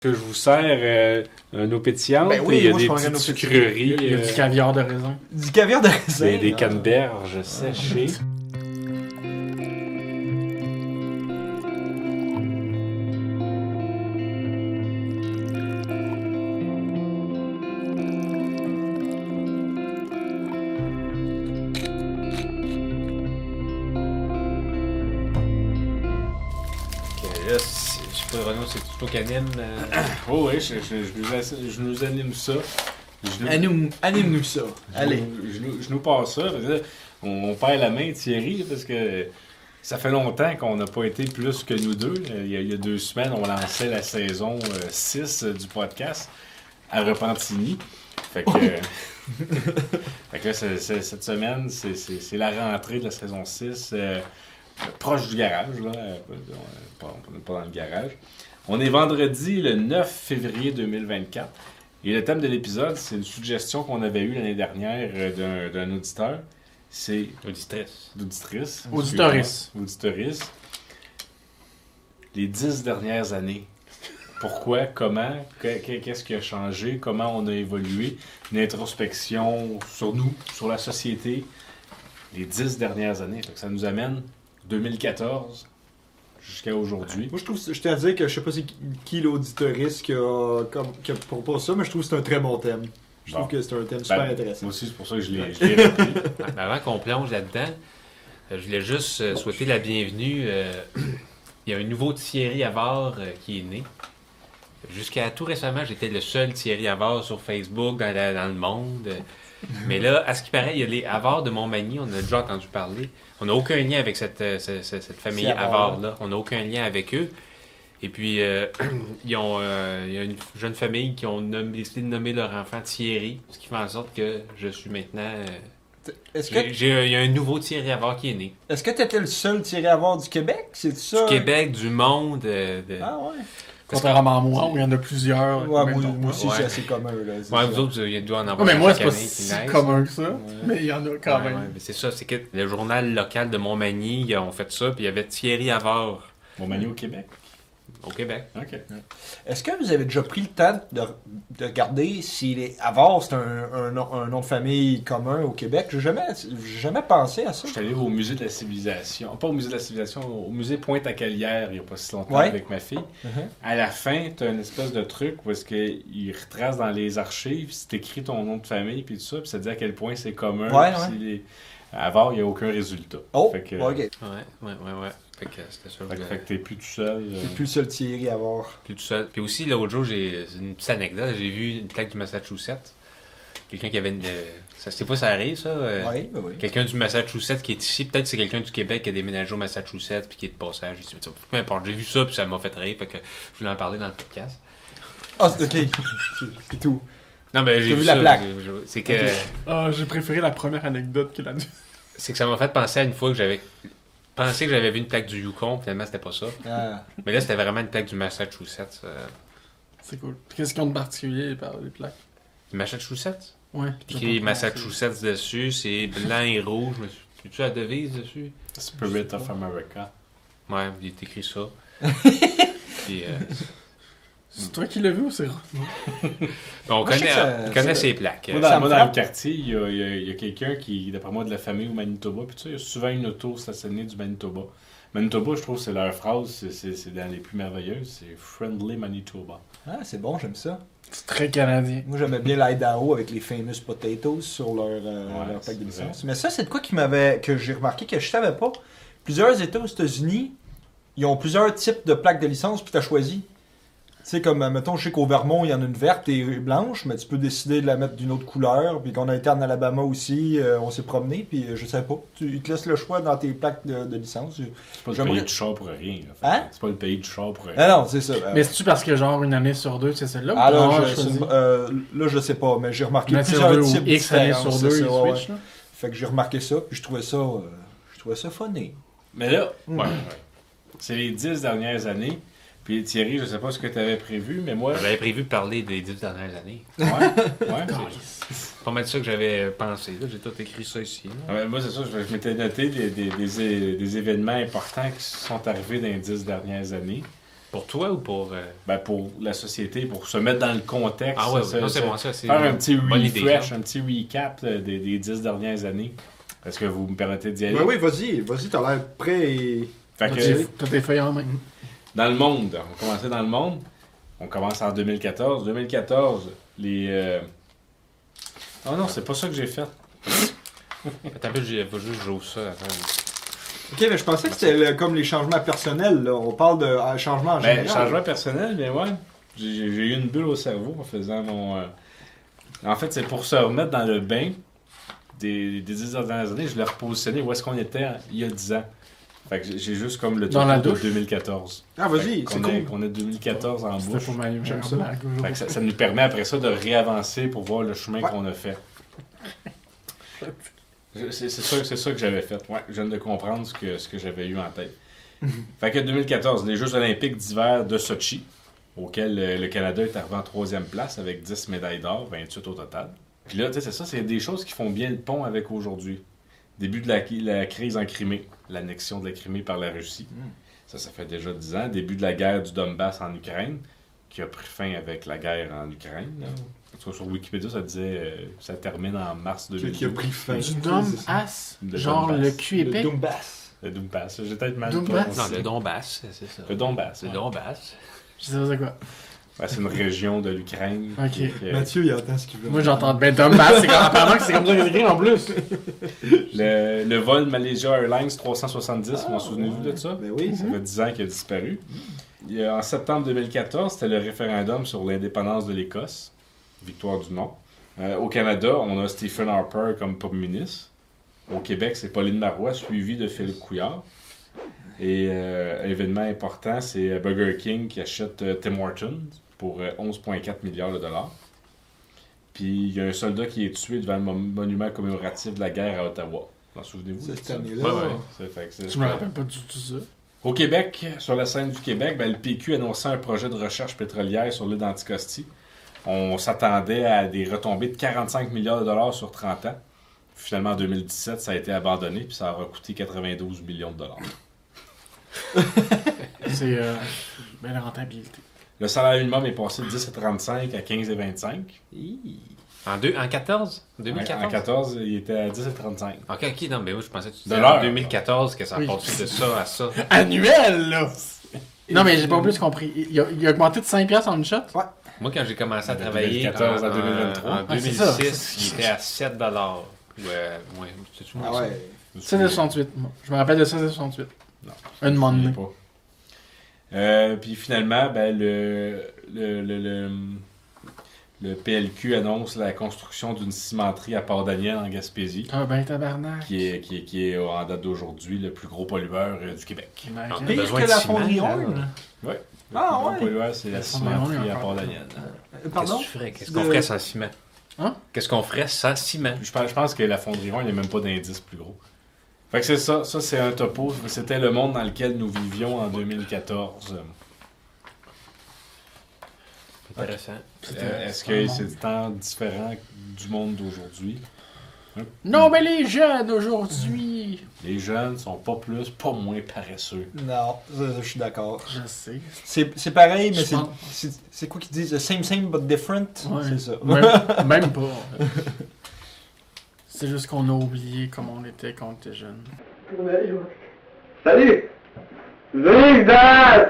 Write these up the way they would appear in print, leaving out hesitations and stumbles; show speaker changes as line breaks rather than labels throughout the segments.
Que je vous sers un eau pétillante.
Ben oui,
il y a
moi,
des
je prendrais
petites
une eau
sucreries.
Il y a du caviar de raisin.
Du caviar de raisin.
Des canneberges séchées.
Là, je sais pas, Renaud, c'est toi qui anime.
Oh oui, je nous anime ça.
Anime-nous ça. Allez.
Je nous passe ça. Parce que là, on perd la main, Thierry, parce que ça fait longtemps qu'on n'a pas été plus que nous deux. Il y a 2 semaines, on lançait la saison 6 du podcast à Repentigny. Fait que, fait que là, cette semaine, c'est la rentrée de la saison 6. Proche du garage, là. On n'est pas dans le garage. On est vendredi, le 9 février 2024. Et le thème de l'épisode, c'est une suggestion qu'on avait eue l'année dernière d'un auditeur. C'est... Auditrice. Auditorice. Les 10 dernières années. Pourquoi, comment, qu'est-ce qui a changé, comment on a évolué. Une introspection sur nous, sur la société. Les 10 dernières années. Fait que ça nous amène 2014 jusqu'à aujourd'hui.
Moi, je tiens à dire que je sais pas c'est qui l'auditoriste qui a proposé ça, mais je trouve que c'est un très bon thème. Je trouve que c'est un thème super intéressant.
Moi aussi, c'est pour ça que je l'ai repris.
Avant qu'on plonge là-dedans, je voulais juste souhaiter la bienvenue. Il y a un nouveau Thierry Havard qui est né. Jusqu'à tout récemment, j'étais le seul Thierry Havard sur Facebook dans le monde. Mais là, à ce qui paraît, il y a les Havard de Montmagny, on a déjà entendu parler. On n'a aucun lien avec cette famille Havard-là. On n'a aucun lien avec eux. Et puis, il y a une jeune famille qui ont décidé de nommer leur enfant Thierry, ce qui fait en sorte que je suis maintenant... Il y a un nouveau Thierry Havard qui est né.
Est-ce que tu étais le seul Thierry Havard du Québec? C'est ça?
Du Québec, du monde.
Ah ouais?
Contrairement à moi, où il y en a plusieurs.
Ouais, moi aussi, c'est assez commun. Là,
ouais, vous autres, il doit en avoir.
Ouais, mais moi, c'est pas
si
commun que ça. Mais il y en a quand même.
Ouais, mais c'est ça, c'est que le journal local de Montmagny, ils ont fait ça, puis il y avait Thierry Havard.
Montmagny au Québec?
Au Québec.
OK.
Est-ce que vous avez déjà pris le temps de regarder si les Havard, c'est un nom de famille commun au Québec? J'ai jamais pensé à ça.
Je suis allé au musée de la civilisation. Pas au musée de la civilisation, au musée Pointe-à-Calière, il n'y a pas si longtemps avec ma fille. À la fin, tu as une espèce de truc où est-ce qu'il retrace dans les archives, si tu écris ton nom de famille, puis tout ça, puis ça dit à quel point c'est commun. Havard, il n'y a aucun résultat.
Oh,
fait que,
OK.
Ouais. Fait que c'était ça.
Fait que t'es plus tout seul.
T'es plus le seul Thierry à avoir.
Plus tout seul. Puis aussi, l'autre jour, c'est une petite anecdote. J'ai vu une plaque du Massachusetts. Quelqu'un qui avait une... C'est pas ça arrive, ça?
Oui.
Quelqu'un du Massachusetts qui est ici. Peut-être que c'est quelqu'un du Québec qui a déménagé au Massachusetts puis qui est de passage ici. Peu importe. J'ai vu ça puis ça m'a fait rire. Fait que je voulais en parler dans le podcast.
Ah, c'est OK. C'est tout.
Non, ben j'ai
vu la plaque.
C'est que...
J'ai préféré la première anecdote que la deuxième.
C'est que ça m'a fait penser à une fois que j'avais pensé que j'avais vu une plaque du Yukon, finalement c'était pas ça.
Ah.
Mais là c'était vraiment une plaque du Massachusetts.
C'est cool. Qu'est-ce qu'ils ont de particulier par les plaques?
Du Massachusetts?
Ouais.
Puis Massachusetts dessus, c'est blanc et rouge. Tu la devise dessus?
Spirit of America.
Ouais, il est écrit ça. Puis,
c'est toi qui l'as vu ou c'est
on connaît ses plaques.
Moi, dans le quartier, il y a quelqu'un qui, d'après moi, de la famille au Manitoba. Puis tu sais, il y a souvent une auto stationnée du Manitoba. Manitoba, je trouve, c'est leur phrase, c'est dans les plus merveilleuses. C'est Friendly Manitoba.
Ah, c'est bon, j'aime ça.
C'est très canadien.
Moi, j'aimais bien l'Idaho avec les famous potatoes sur leur plaque de licence. Mais ça, c'est de quoi que j'ai remarqué que je savais pas. Plusieurs États aux États-Unis, ils ont plusieurs types de plaques de licence, puis tu as choisi. Tu sais, comme, mettons, je sais qu'au Vermont, il y en a une verte et blanche, mais tu peux décider de la mettre d'une autre couleur. Puis qu'on a été en Alabama aussi, on s'est promené, puis je sais pas. Ils te laissent le choix dans tes plaques de licence.
C'est pas le pays du char pour rien.
Hein?
C'est pas le pays du char pour rien.
Ah non, c'est ça.
Mais c'est-tu parce que, genre, une année sur deux, c'est celle-là?
Ah là, je sais pas, mais j'ai remarqué plusieurs types de
X années sur deux, ils switchent, là.
Fait que j'ai remarqué ça, puis je trouvais ça funny.
Mais là, c'est les 10 dernières années. Puis Thierry, je sais pas ce que tu avais prévu, mais moi...
J'avais prévu de parler des 10 dernières années.
Ouais.
C'est pas mal ça que j'avais pensé. Là. J'ai tout écrit ça ici.
Moi, c'est ça, je m'étais noté des événements importants qui sont arrivés dans les 10 dernières années.
Pour toi ou pour...
Ben, pour la société, pour se mettre dans le contexte.
Ah ouais,
ça,
non, c'est moi ça. C'est
faire un petit
bonne idée,
refresh,
ça.
un petit recap des 10 dernières années. Est-ce que vous me permettez d'y aller?
Oui, vas-y, t'as l'air prêt et...
Fait que,
T'as tes feuilles en main.
dans le monde, on commençait dans le monde. On commence en 2014. 2014, les... Oh non, c'est pas ça que j'ai fait.
Attends un peu, faut juste que j'ouvre ça. Attends.
Ok, mais je pensais que c'était comme les changements personnels, là. On parle de changement en général.
Ben, changement personnel, mais ouais. J'ai eu une bulle au cerveau en faisant mon... En fait, c'est pour se remettre dans le bain des 10 dernières années. Je l'ai repositionné où est-ce qu'on était il y a 10 ans. Fait que j'ai juste comme le
Dans la
topo de
douche?
2014.
Ah, vas-y, c'est cool.
Qu'on a 2014 en
C'était
bouche.
pour ma
J'aime ça.
Fait que ça nous permet après ça de réavancer pour voir le chemin
Ouais.
qu'on a fait. C'est ça que j'avais fait. Ouais, je viens de comprendre ce que j'avais eu en tête. Fait que 2014, les Jeux olympiques d'hiver de Sochi, auquel le Canada est arrivé en 3e place avec 10 médailles d'or, 28 au total. Puis là, tu sais, c'est ça, c'est des choses qui font bien le pont avec aujourd'hui. Début de la crise en Crimée, l'annexion de la Crimée par la Russie. Ça fait déjà 10 ans. Début de la guerre du Donbass en Ukraine, qui a pris fin avec la guerre en Ukraine. Là. En tout cas, sur Wikipédia, ça disait ça termine en mars 2012.
Qui a pris fin.
Du Donbass,
Le
genre
Donbass.
le cul
Le
épais.
Donbass.
Le Donbass. J'ai peut-être mal
Donbass?
prononcé.
Non, le Donbass, c'est ça.
Le Donbass.
Le
ouais.
Donbass.
Je sais pas c'est quoi.
Ouais, c'est une région de l'Ukraine.
Ok.
qui-
Mathieu, il entend ce qu'il veut.
Moi j'entends ben Donbass, apparemment que c'est comme ça que c'est écrit en plus.
Le vol Malaysia Airlines 370, vous m'en souvenez-vous de ça?
Ben oui.
Ça fait 10 ans qu'il a disparu. En septembre 2014, c'était le référendum sur l'indépendance de l'Écosse. Victoire du non. Au Canada, on a Stephen Harper comme premier ministre. Au Québec, c'est Pauline Marois, suivi de Philippe Couillard. Et événement important, c'est Burger King qui achète Tim Hortons pour 11,4 milliards de dollars. Puis il y a un soldat qui est tué devant le monument commémoratif de la guerre à Ottawa. Vous en souvenez-vous? de
Cette
ça?
année-là.
Ouais, ouais.
Je me rappelle pas du tout ça.
Au Québec, sur la scène du Québec, ben, le PQ annonçait un projet de recherche pétrolière sur l'île d'Anticosti. On s'attendait à des retombées de 45 milliards de dollars sur 30 ans. Finalement, en 2017, ça a été abandonné, puis ça aura coûté 92 millions de dollars.
C'est belle rentabilité.
Le salaire minimum est passé de 10,35 à 15,25.
En 14?
En
2014?
14, il était à 10,35.
Ok, non, mais moi je pensais que tu
De
disais
l'heure.
en 2014 que ça a
Oui.
passé de ça à ça.
Annuel là! Non mais j'ai pas plus compris. Il a augmenté de 5$ en une shot?
Moi, quand j'ai commencé à
De
travailler
2014 à
en
2023.
en
Ah, c'est ça.
2006, il était à 7$. Ouais, c'est-tu
Ah
moi, ça?
ouais.
16,68. Moi. Je me rappelle de 16,68.
Non.
Un moment donné.
Pas. Puis finalement, ben, le PLQ annonce la construction d'une cimenterie à Port-Daniel en Gaspésie,
Ah ben tabarnak.
qui est en date d'aujourd'hui le plus gros pollueur du Québec.
Ben,
Ah,
ok.
on a
Pire
besoin
que
de
la
ciment,
fonderie
là.
Horn.
Le
Ah,
plus gros
ouais.
pollueur, c'est la
La fonderie
cimenterie à
encore.
Port-Daniel.
Pardon?
Qu'est-ce qu'on ferait sans ciment?
Hein?
Qu'est-ce qu'on ferait sans ciment?
Je pense que la fonderie Ron, il n'y a même pas d'indice plus gros. Fait que c'est ça. Ça, c'est un topo. C'était le monde dans lequel nous vivions en 2014.
Intéressant.
Est-ce que c'est tant différent du monde d'aujourd'hui?
Non mais les jeunes aujourd'hui.
Les jeunes sont pas plus, pas moins paresseux.
Non, ça, je suis d'accord.
Je sais.
C'est pareil, mais
Je pense-
c'est quoi qu'ils disent? Same, but different?
Ouais.
C'est ça.
Même pas. C'est juste qu'on a oublié comment on était quand on était jeune.
Salut! Zigzag!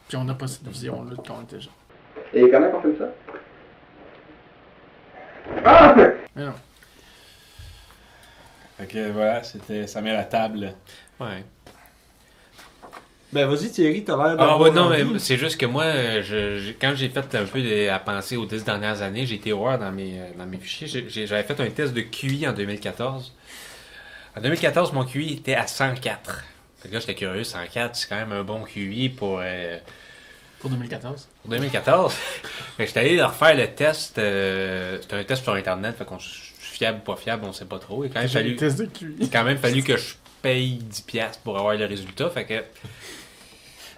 Puis on n'a pas cette vision-là de quand on était jeune.
Et comment on fait ça? Ah!
Mais non.
Fait que voilà, ça met la table.
Ouais.
Ben vas-y Thierry, t'as l'air
Ah
d'avoir
ouais, non,
envie.
mais c'est juste que moi, quand j'ai fait un peu à penser aux 10 dernières années, j'ai été voir dans mes fichiers. J'avais fait un test de QI en 2014. En 2014, mon QI était à 104. Fait que là, j'étais curieux, 104, c'est quand même un bon QI pour
Pour 2014.
2014. Fait que j'étais allé leur faire le test. C'était un test sur Internet, fait qu'on fiable ou pas fiable, on sait pas trop. Il a quand même
J'ai
fallu,
des tests de QI.
quand même fallu que je paye 10$ pour avoir le résultat. Fait que.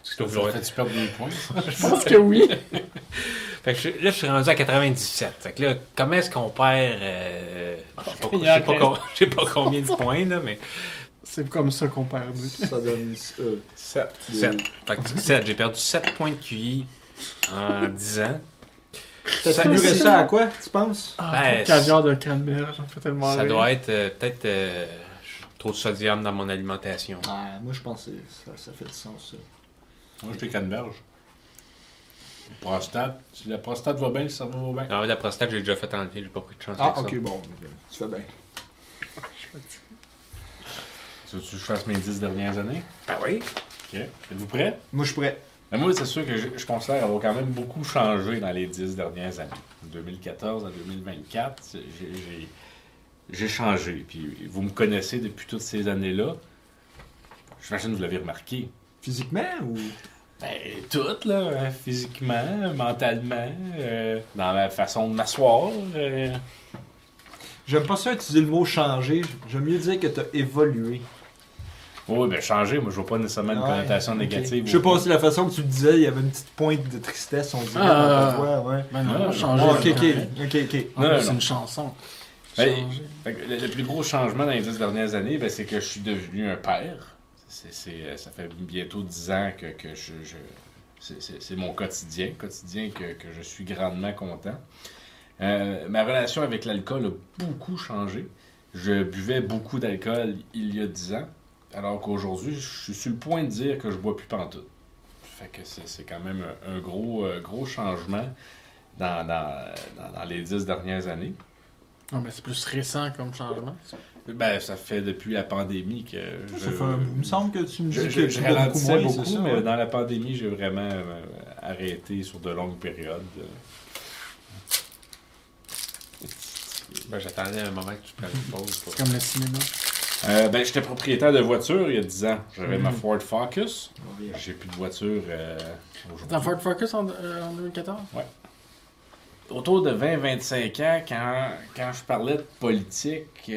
Ça fait-tu perdre des points?
Je pense que oui.
Fait que là, je suis rendu à 97. Fait que là, comment est-ce qu'on perd... je sais pas combien de points, là, mais...
C'est comme ça qu'on perd.
Ça donne
7. Fait que 7. J'ai perdu 7 points de QI en 10 ans.
T'as attribué ça à quoi, tu penses?
Ben,
Caviar de canneberge, j'en fais tellement
Ça
rire.
doit être peut-être trop de sodium dans mon alimentation.
Ah, moi je pense que ça fait du sens, ça.
Moi, je fais canneberge. Prostate. Si la prostate va bien, le cerveau va bien.
Non, la prostate, j'ai déjà fait enlever, j'ai pas pris de chance
Ah,
avec
ok, bon, tu fais bien.
Tu veux que je fasse mes 10 dernières années?
Ah oui?
OK. Êtes-vous prêts?
Moi je suis prêt.
Ben, moi, c'est sûr que je considère avoir quand même beaucoup changé dans les 10 dernières années. De 2014 à 2024, j'ai changé. Puis vous me connaissez depuis toutes ces années-là. J'imagine que vous l'avez remarqué.
Physiquement ou.
Ben, tout, là. Hein, physiquement, mentalement, dans la façon de m'asseoir.
J'aime pas ça utiliser le mot changer. J'aime mieux dire que t'as évolué.
Oui, ben changer, moi je vois pas nécessairement une
Ouais,
connotation
ok.
négative.
Je sais pas si la façon que tu le disais, il y avait une petite pointe de tristesse, on dirait dans ta voix, ouais.
Ben non,
Ah,
changer.
Ah, ok,
c'est
ok.
En
Non,
plus,
non,
c'est
non.
une chanson.
Ben,
Changer.
Fait que le plus gros changement dans les 10 dernières années, ben, c'est que je suis devenu un père. Ça fait bientôt 10 ans que c'est mon quotidien que je suis grandement content. Ma relation avec l'alcool a beaucoup changé. Je buvais beaucoup d'alcool il y a 10 ans, alors qu'aujourd'hui, je suis sur le point de dire que je bois plus pantoute. Fait que c'est quand même un gros changement dans les 10 dernières années.
Non, mais c'est plus récent comme changement.
Ben, ça fait depuis la pandémie que
Ça fait il me semble que tu me dis que
je
tu bois beaucoup
ralentissais
moins,
beaucoup,
c'est ça,
mais
ouais.
dans la pandémie, j'ai vraiment arrêté sur de longues périodes.
Ben, j'attendais un moment que tu prennes une pause.
C'est comme le cinéma.
Ben, j'étais propriétaire de voiture il y a 10 ans. J'avais ma
Mhm.
Ford Focus.
Ouais.
J'ai plus de voiture aujourd'hui.
Dans Ford Focus en 2014?
Autour de 20-25 ans, quand je parlais de politique, tu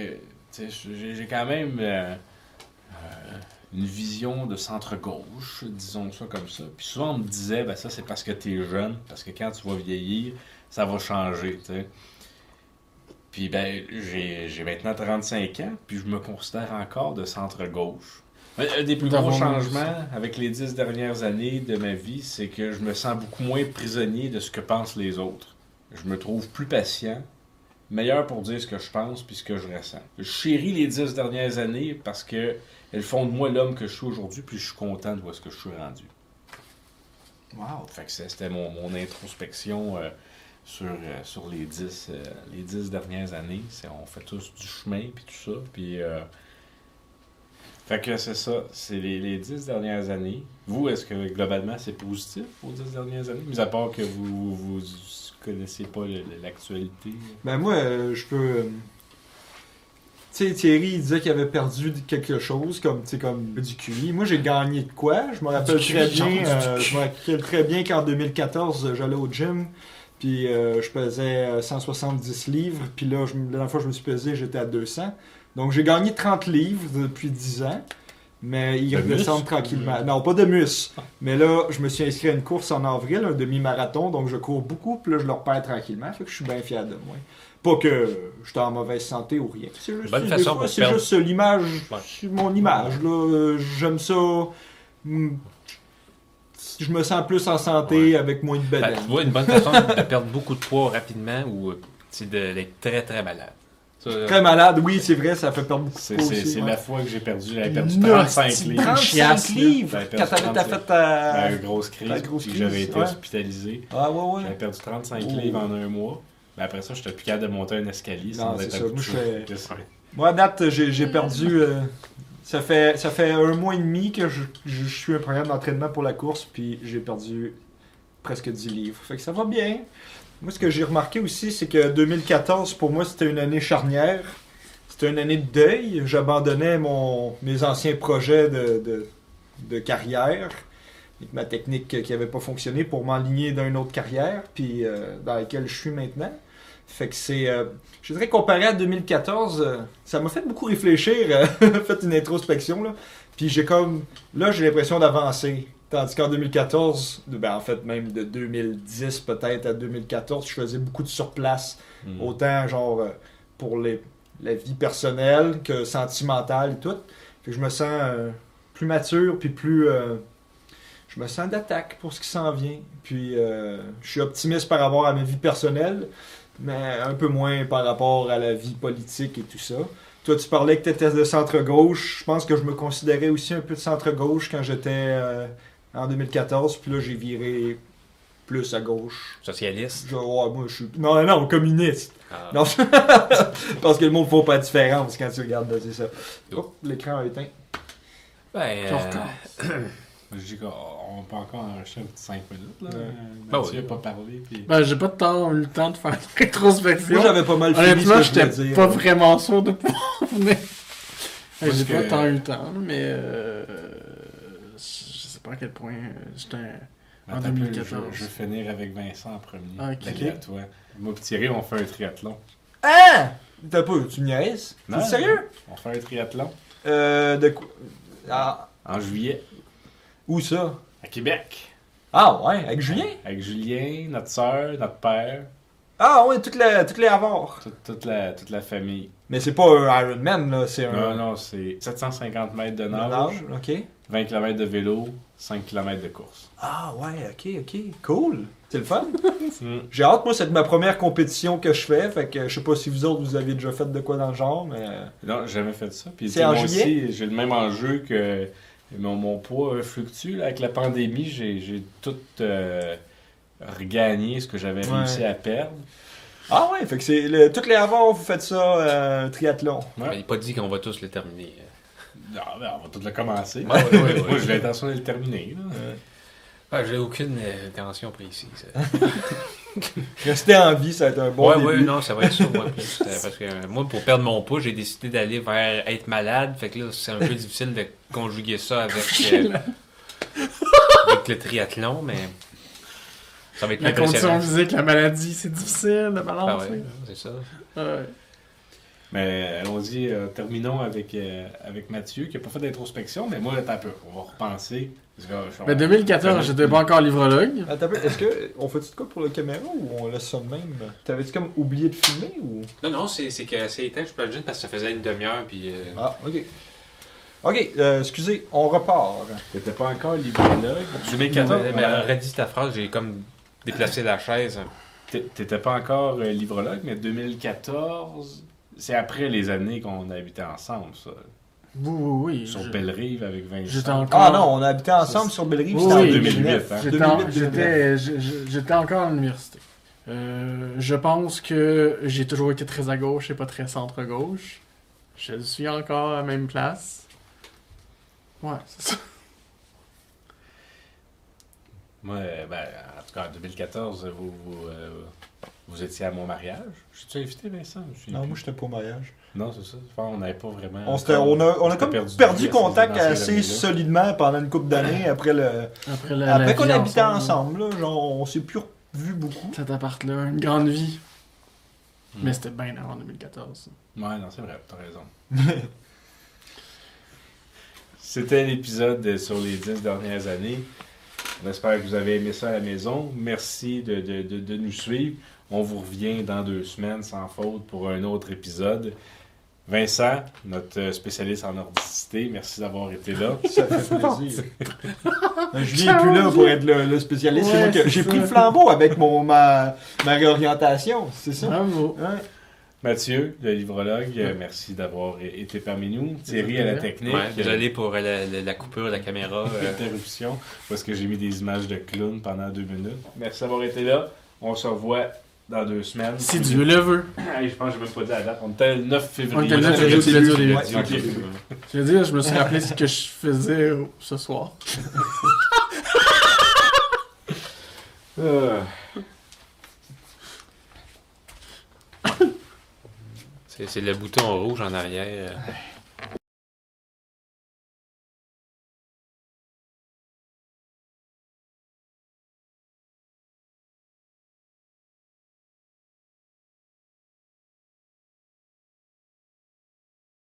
sais, j'ai quand même une vision de centre-gauche, disons ça comme ça. Puis souvent, on me disait, ben ça, c'est parce que t'es jeune, parce que quand tu vas vieillir, ça va changer, tu sais. Puis ben, j'ai maintenant 35 ans, puis je me considère encore de centre-gauche. Un des plus
Nous
gros
avons
changements avec les 10 dernières années de ma vie, c'est que je me sens beaucoup moins prisonnier de ce que pensent les autres. Je me trouve plus patient, meilleur pour dire ce que je pense puis ce que je ressens. Je chéris les 10 dernières années parce que elles font de moi l'homme que je suis aujourd'hui, puis je suis content de voir ce que je suis rendu.
Wow.
Fait que c'était mon introspection sur les 10 dernières années. On fait tous du chemin puis tout ça. Puis, fait que c'est ça, c'est les 10 dernières années. Vous, est-ce que globalement c'est positif aux 10 dernières années? Mis à part que vous connaissez pas l'actualité.
Ben moi, je peux. Tu sais, Thierry, il disait qu'il avait perdu quelque chose, comme du QI. Moi, j'ai gagné de quoi? Je me rappelle
Du
très
QI,
bien.
genre du
Je me rappelle très bien qu'en 2014, j'allais au gym. Puis je pesais 170 livres. Puis là, la dernière fois que je me suis pesé, j'étais à 200. Donc j'ai gagné 30 livres depuis 10 ans. Mais ils
De
redescendent
muscle?
tranquillement. Non, pas de muscle. Mais là, je me suis inscrit à une course en avril, un demi-marathon. Donc je cours beaucoup. Puis là, je le repère tranquillement. Fait que je suis bien fier de moi. Pas que j'étais en mauvaise santé ou rien. C'est juste,
Bonne
des
façon
fois,
pour
c'est
perdre.
juste l'image.
Ouais.
C'est mon image. Là. J'aime ça. Je me sens plus en santé
Ouais.
avec moins de
Ben,
bedaine.
tu vois, une bonne façon de perdre beaucoup de poids rapidement ou c'est d'être très très malade. Ça,
Très malade, oui, c'est vrai, ça fait perdre beaucoup de
C'est
poids aussi. ouais.
la fois que j'avais perdu
Non,
35
c'est
livres.
35
chiasse, là.
livres
J'avais
quand
perdu
t'as
35.
fait ta...
Ben, grosse crise,
La grosse
puis
crise,
j'avais été
ouais.
hospitalisé.
Ah ouais,
J'avais
ouais.
perdu 35
Oh.
livres en un mois. Mais après ça, j'étais plus capable de monter un escalier
Non,
sans
c'est
être
ça.
à bout de
Moi,
souffle.
je fais- Moi, à date, j'ai perdu... ça fait un mois et demi que je suis un programme d'entraînement pour la course, puis j'ai perdu presque 10 livres. Fait que ça va bien. Moi, ce que j'ai remarqué aussi, c'est que 2014, pour moi, c'était une année charnière. C'était une année de deuil. J'abandonnais mes anciens projets de carrière, avec ma technique qui n'avait pas fonctionné, pour m'enligner dans une autre carrière, puis dans laquelle je suis maintenant. Fait que c'est... je dirais, comparé à 2014, ça m'a fait beaucoup réfléchir, fait une introspection, là. Puis j'ai comme... Là, j'ai l'impression d'avancer. Tandis qu'en 2014, en fait, même de 2010 peut-être à 2014, je faisais beaucoup de surplace.
Mm.
Autant, genre, pour la vie personnelle que sentimentale et tout. Fait que je me sens plus mature, puis plus... je me sens d'attaque pour ce qui s'en vient. Puis je suis optimiste par rapport à ma vie personnelle, mais un peu moins par rapport à la vie politique et tout ça. Toi, tu parlais que tu étais de centre-gauche. Je pense que je me considérais aussi un peu de centre-gauche quand j'étais en 2014. Puis là, j'ai viré plus à gauche.
Socialiste.
Moi, je suis... Non, communiste.
Ah.
Non, parce que le monde ne fait pas la différence quand tu regardes, c'est ça. Oh, l'écran a éteint.
Je dis qu'on peut encore enregistrer un petit 5 minutes. Là.
Ouais.
Mathieu n'a pas parlé. Puis...
J'ai pas eu le temps de faire une rétrospection.
Moi, j'avais pas mal fini
Honnêtement,
ce que je voulais
j'étais
dire.
pas vraiment sûr de pouvoir venir. J'ai
que-
pas tant eu le temps, mais je sais pas à quel point j'étais en
Attends un peu,
2014.
Je vais finir avec Vincent en premier.
Ok.
Puis à toi. Moi et Thierry, on fait un triathlon.
Ah! T'as pas, tu me niaises? T'es
Non,
sérieux?
On fait un triathlon
De quoi? Ah,
en juillet
où ça?
à Québec.
Ah ouais, avec Julien?
Avec Julien, notre soeur, notre père,
Ah ouais, toutes les avoirs.
toute la famille.
Mais c'est pas un Ironman, là, c'est un...
Non, c'est 750 mètres de
un
nage,
nage, ok.
20 km de vélo, 5 km de course.
Ah ouais, ok, cool. C'est le fun.
Mm.
J'ai hâte, moi, c'est ma première compétition que je fais, fait que je sais pas si vous autres, vous avez déjà fait de quoi dans le genre, mais...
Non, j'ai jamais fait ça. Puis
C'est
tu sais,
en
moi
juillet?
aussi, j'ai le même enjeu que mon poids fluctue. Là, avec la pandémie, j'ai tout regagné ce que j'avais
Ouais.
réussi à perdre.
Ah ouais, fait que toutes les avoirs, vous faites ça, triathlon.
Ouais.
Il n'est pas dit qu'on va tous le terminer.
Non, ben, on va tout le commencer.
Ouais, ouais.
Moi, j'ai l'intention de le terminer. Là.
J'ai aucune intention précise.
Rester en vie, ça va être un bon début.
Non, ça va être ça, moi, plus. Parce que moi, pour perdre mon poids, j'ai décidé d'aller vers être malade. Fait que là, c'est un peu difficile de conjuguer ça avec le triathlon, mais ça va être
La condition
impressionnant.
physique, la maladie, c'est difficile de
Ah
balancer.
ouais, c'est ça.
Ouais.
Mais allons-y, terminons avec Mathieu, qui n'a pas fait d'introspection, mais moi, attends un peu. On va repenser. Parce que,
Mais 2014, j'étais pas encore livrologue.
Attends un peu, est-ce que on fait-tu de quoi pour la caméra ou on laisse ça de même? T'avais-tu comme oublié de filmer ou?
Non, c'est que c'est éteint, je peux le dire parce que ça faisait une demi-heure, puis...
Ah, ok. Ok, excusez, on repart.
t'étais pas encore librologue. 2014,
mais redis ta phrase, j'ai comme déplacé la chaise.
t'étais pas encore livrologue, mais 2014, c'est après les années qu'on a habité ensemble, ça.
Oui.
Sur Bellerive avec Vincent.
J'étais encore...
Ah non, on a habité ensemble sur Bellerive,
Oui,
c'était en
oui,
2009.
hein.
J'étais encore à l'université. Je pense que j'ai toujours été très à gauche et pas très centre-gauche. Je suis encore à la même place. Ouais, c'est ça.
Moi, en tout cas, en 2014, vous étiez à mon mariage. Je t'ai invité, Vincent?
Non, moi j'étais pas au mariage.
Non, c'est ça. Enfin, on n'avait pas vraiment...
On a comme perdu contact
dans ces
assez
années-là.
solidement pendant une couple d'années après
Après
qu'on
vie
habitait ensemble. Là, genre, on s'est plus vu beaucoup.
Cet appart-là, une grande vie. Mais c'était bien avant 2014.
Ouais, non, c'est vrai, t'as raison. C'était l'épisode sur les 10 dernières années. On espère que vous avez aimé ça à la maison. Merci de nous suivre. On vous revient dans 2 semaines, sans faute, pour un autre épisode. Vincent, notre spécialiste en nordicité, merci d'avoir été là.
Ça fait plaisir. Julien n'est plus là pour être le spécialiste. C'est moi
Ouais,
j'ai
c'est
pris le
ça.
flambeau avec ma réorientation, c'est ça?
Bravo.
Ouais.
Mathieu, le livrologue, merci d'avoir été parmi nous. Thierry à la technique.
Ouais, désolé pour la coupure de la caméra.
Interruption, parce que j'ai mis des images de clowns pendant 2 minutes. Merci d'avoir été là. On se revoit dans 2 semaines.
Si Dieu le veut.
Hey, je pense que je n'ai même pas dit la date. On était le 9 février.
On était le 9
Ouais,
février, tu l'as dit au début.
Ouais, ok.
Je veux dire, je me suis rappelé ce que je faisais ce soir.
C'est le bouton rouge en arrière.